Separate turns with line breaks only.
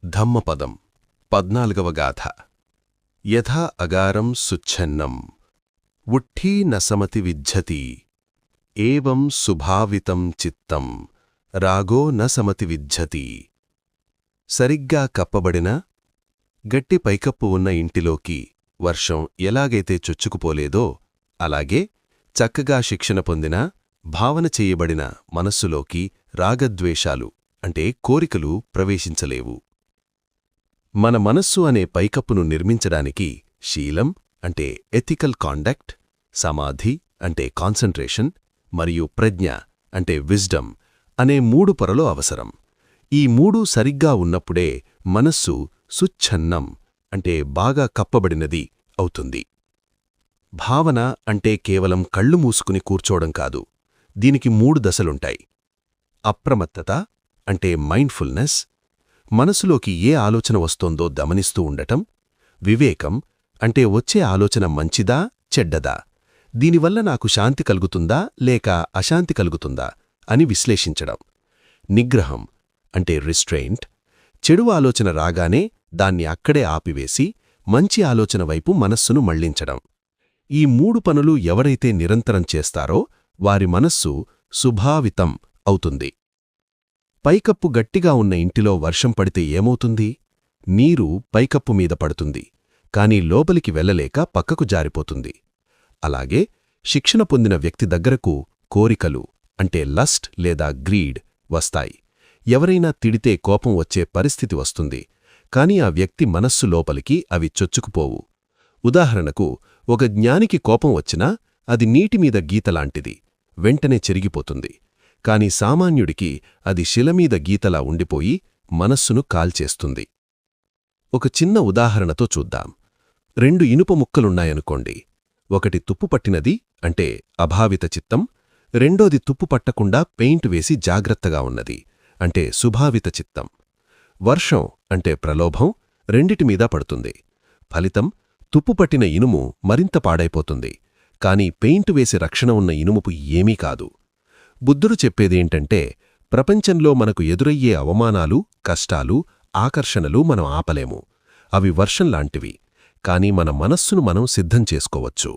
ధమ్మపదం 14వ గాథ. యథా అగారం సుచ్ఛన్నం ఉఠ్ఠీ నసమతి విజ్జతి ఏవం సుభావితం చిత్తం రాగో నసమతి విజ్జతి. సరిగ్గా కప్పబడిన గట్టి పైకప్పు ఉన్న ఇంటిలోకి వర్షం ఎలాగైతే చొచ్చుకుపోలేదో అలాగే చక్కగా శిక్షణ పొందిన భావన చెయ్యబడిన మనస్సులోకి రాగద్వేషాలు అంటే కోరికలు ప్రవేశించలేవు. మన మనస్సు అనే పైకప్పును నిర్మించడానికి శీలం అంటే ఎథికల్ కాండక్ట్, సమాధి అంటే కాన్సంట్రేషన్ మరియు ప్రజ్ఞ అంటే విజ్డమ్ అనే 3 పొరలు అవసరం. ఈ 3 సరిగ్గా ఉన్నప్పుడే మనస్సు సుచ్ఛన్నం అంటే బాగా కప్పబడినది అవుతుంది. భావన అంటే కేవలం కళ్ళు మూసుకుని కూర్చోవడం కాదు. దీనికి 3 దశలుంటాయి. అప్రమత్తత అంటే మైండ్ఫుల్నెస్, మనసులోకి ఏ ఆలోచన వస్తోందో గమనిస్తూ ఉండటం. వివేకం అంటే వచ్చే ఆలోచన మంచిదా చెడ్డదా, దీనివల్ల నాకు శాంతి కలుగుతుందా లేక అశాంతి కలుగుతుందా అని విశ్లేషించడం. నిగ్రహం అంటే రిస్ట్రెయింట్, చెడు ఆలోచన రాగానే దాన్ని అక్కడే ఆపివేసి మంచి ఆలోచన వైపు మనస్సును మళ్లించడం. ఈ 3 పనులు ఎవరైతే నిరంతరం చేస్తారో వారి మనస్సు సుభావితం అవుతుంది. పైకప్పు గట్టిగా ఉన్న ఇంటిలో వర్షం పడితే ఏమవుతుంది? నీరు పైకప్పు మీద పడుతుంది, కాని లోపలికి వెళ్లలేక పక్కకు జారిపోతుంది. అలాగే శిక్షణ పొందిన వ్యక్తి దగ్గరకు కోరికలు అంటే లస్ట్ లేదా గ్రీడ్ వస్తాయి. ఎవరైనా తిడితే కోపం వచ్చే పరిస్థితి వస్తుంది, కాని ఆ వ్యక్తి మనస్సు లోపలికి అవి చొచ్చుకుపోవు. ఉదాహరణకు, ఒక జ్ఞానికి కోపం వచ్చినా అది నీటిమీద గీతలాంటిది, వెంటనే చెరిగిపోతుంది. కాని సామాన్యుడికి అది శిలమీద గీతలా ఉండిపోయి మనస్సును కాల్చేస్తుంది. ఒక చిన్న ఉదాహరణతో చూద్దాం. 2 ఇనుప ముక్కలున్నాయనుకోండి. ఒకటి తుప్పుపట్టినది అంటే అభావిత చిత్తం, రెండోది తుప్పుపట్టకుండా పెయింట్ వేసి జాగ్రత్తగా ఉన్నది అంటే సుభావిత చిత్తం. వర్షం అంటే ప్రలోభం రెండిటిమీద పడుతుంది. ఫలితం తుప్పుపట్టిన ఇనుము మరింత పాడైపోతుంది, కాని పెయింట్ వేసి రక్షణ ఉన్న ఇనుముపు ఏమీ కాదు. బుద్ధుడు చెప్పేదేంటంటే, ప్రపంచంలో మనకు ఎదురయ్యే అవమానాలు, కష్టాలు, ఆకర్షణలు మనం ఆపలేము. అవి వర్షంలాంటివి, కాని మన మనస్సును మనం సిద్ధం చేసుకోవచ్చు.